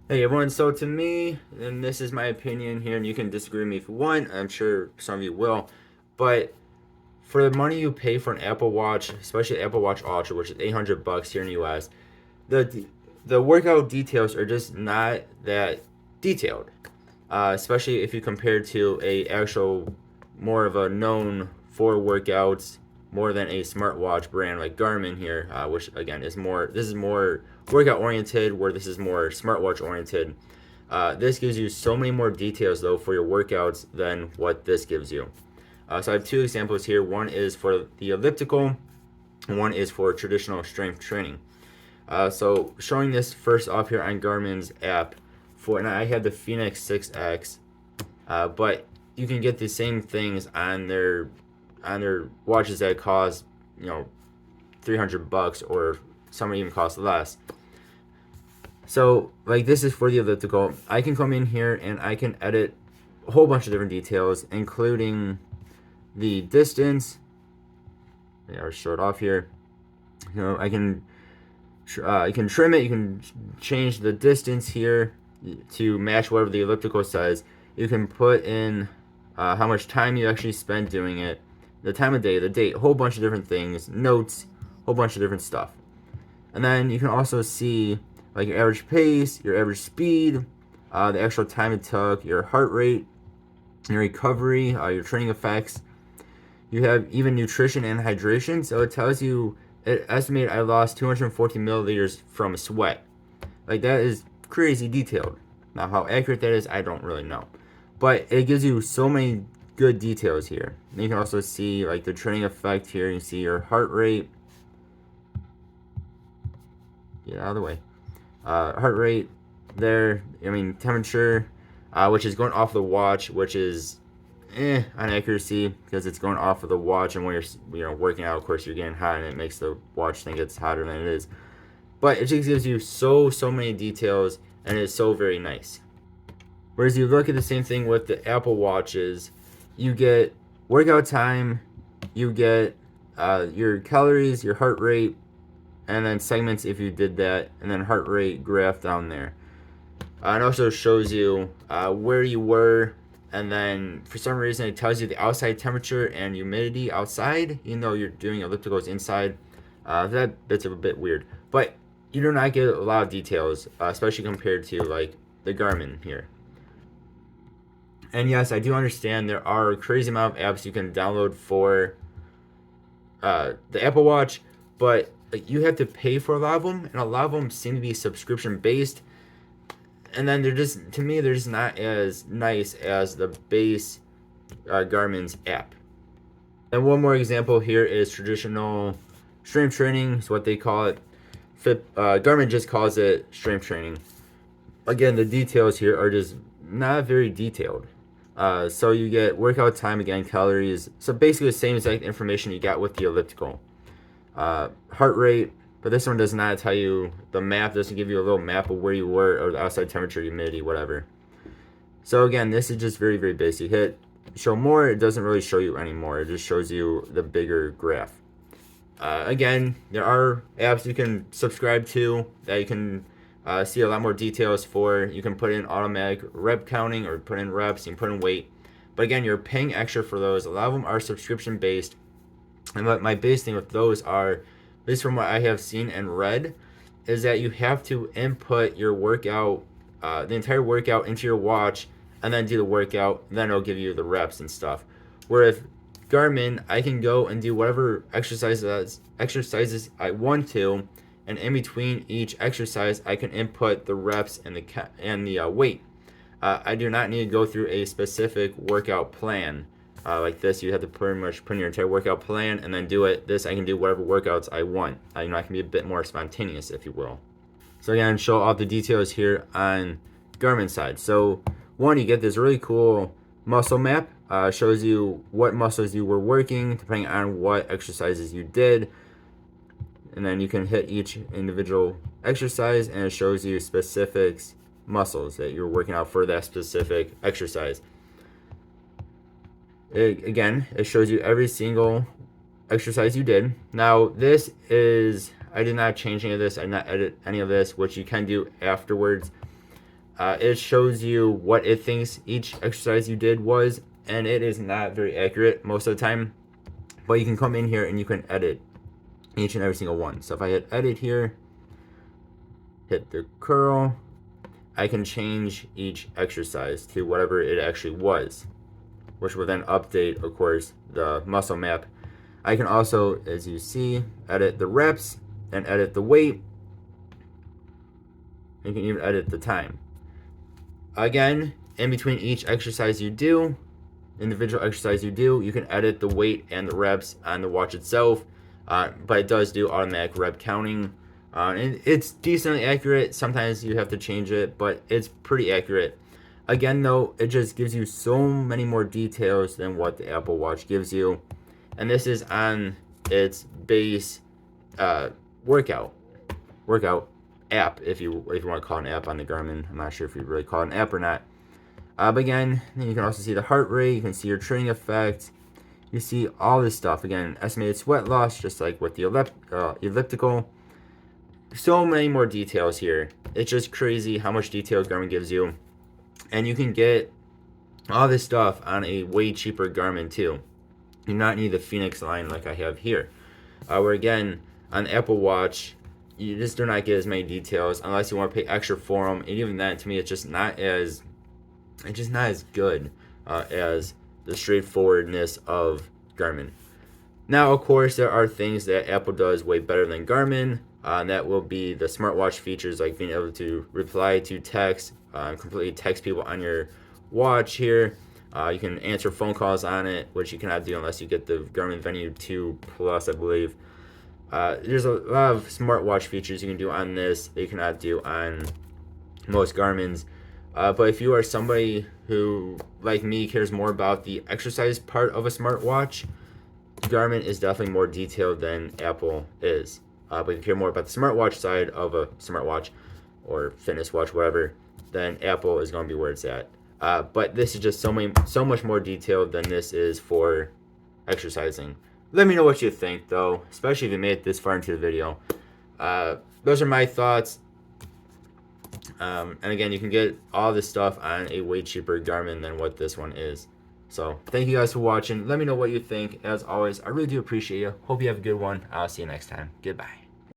Hey everyone, so to me, and this is my opinion here, and you can disagree with me if you want, I'm sure some of you will, but for the money you pay for an Apple Watch, especially Apple Watch Ultra, which is 800 bucks here in the US, the the workout details are just not that detailed. Especially if you compare to a actual more of a known for workouts more than a smartwatch brand like Garmin here, which again is more, this is more workout oriented, where this is more smartwatch oriented. This gives you so many more details though for your workouts than what this gives you. So I have two examples here. One is for the elliptical, and one is for traditional strength training. So showing this first off here on Garmin's app, for and I had the Phoenix 6X, but you can get the same things on their watches that cost, you know, 300 bucks, or some even cost less. So like this is for the elliptical. I can come in here and I can edit a whole bunch of different details, including the distance. Yeah, I'll show it off here. You can trim it. You can change the distance here to match whatever the elliptical says. You can put in how much time you actually spend doing it, the time of day, the date, a whole bunch of different things, notes, a whole bunch of different stuff. And then you can also see like your average pace, your average speed, the actual time it took, your heart rate, your recovery, your training effects. You have even nutrition and hydration. So it tells you, it estimated I lost 240 milliliters from sweat. Like that is crazy detailed. Now how accurate that is, I don't really know. But it gives you so many good details here. And you can also see like the training effect here. You see your heart rate. Get out of the way. Heart rate there. I mean temperature, which is going off the watch, which is on accuracy because it's going off of the watch, and when you're working out, of course you're getting hot, and it makes the watch think it's hotter than it is. But it just gives you so many details, and it's so very nice. Whereas you look at the same thing with the Apple Watches, you get workout time, you get your calories, your heart rate, and then segments if you did that, and then heart rate graph down there. It also shows you where you were, and then for some reason it tells you the outside temperature and humidity outside, even though you're doing ellipticals inside. That bit's a bit weird, but you do not get a lot of details, especially compared to like the Garmin here. And yes, I do understand there are a crazy amount of apps you can download for the Apple Watch, but like, you have to pay for a lot of them, and a lot of them seem to be subscription based. And then they're just, to me, they're just not as nice as the base Garmin's app. And one more example here is traditional strength training, is what they call it. Garmin just calls it strength training. Again, the details here are just not very detailed. So you get workout time, again, calories. So basically the same exact information you got with the elliptical. Heart rate, but this one does not tell you, the map doesn't give you a little map of where you were, or the outside temperature, humidity, whatever. So again, this is just very basic. Hit show more, it doesn't really show you anymore. It just shows you the bigger graph. Again, there are apps you can subscribe to that you can see a lot more details for. You can put in automatic rep counting, or put in reps, you can put in weight. But again, you're paying extra for those. A lot of them are subscription based. And what my base thing with those are, at least from what I have seen and read, is that you have to input your workout, the entire workout into your watch, and then do the workout. Then it'll give you the reps and stuff. Where if Garmin, I can go and do whatever exercises I want to, and in between each exercise, I can input the reps and the weight. I do not need to go through a specific workout plan. Like this, you have to pretty much put in your entire workout plan and then do it. This, I can do whatever workouts I want. I can be a bit more spontaneous, if you will. So again, show off the details here on Garmin side. So one, you get this really cool muscle map. Shows you what muscles you were working depending on what exercises you did. And then you can hit each individual exercise, and it shows you specific muscles that you're working out for that specific exercise. Again, it shows you every single exercise you did. Now, this is, I did not change any of this. I did not edit any of this, which you can do afterwards. it shows you what it thinks each exercise you did was, and it is not very accurate most of the time. But you can come in here and you can edit each and every single one. So if I hit edit here, hit the curl, I can change each exercise to whatever it actually was, which will then update, of course, the muscle map. I can also, as you see, edit the reps and edit the weight. You can even edit the time. Again, in between each exercise you do, individual exercise you do, you can edit the weight and the reps on the watch itself, but it does do automatic rep counting. And it's decently accurate. Sometimes you have to change it, but it's pretty accurate. Again, though, it just gives you so many more details than what the Apple Watch gives you. And this is on its base workout app, if you want to call it an app on the Garmin. I'm not sure if you really call it an app or not. But again, you can also see the heart rate. You can see your training effect. You see all this stuff. Again, estimated sweat loss, just like with the elliptical. So many more details here. It's just crazy how much detail Garmin gives you. And you can get all this stuff on a way cheaper Garmin too. You do not need the Fenix line like I have here. Where again, on the Apple Watch, you just do not get as many details unless you want to pay extra for them. And even then, to me, it's just not as good as the straightforwardness of Garmin. Now, of course, there are things that Apple does way better than Garmin. And that will be the smartwatch features, like being able to reply to text, completely text people on your watch here. You can answer phone calls on it, which you cannot do unless you get the Garmin Venue 2 Plus, I believe. There's a lot of smartwatch features you can do on this that you cannot do on most Garmin's. But if you are somebody who, like me, cares more about the exercise part of a smartwatch, Garmin is definitely more detailed than Apple is. But if you care more about the smartwatch side of a smartwatch or fitness watch, whatever, then Apple is going to be where it's at. But this is just so much more detailed than this is for exercising. Let me know what you think, though, especially if you made it this far into the video. Those are my thoughts. And again, you can get all this stuff on a way cheaper Garmin than what this one is. So thank you guys for watching. Let me know what you think. As always, I really do appreciate you. Hope you have a good one. I'll see you next time. Goodbye.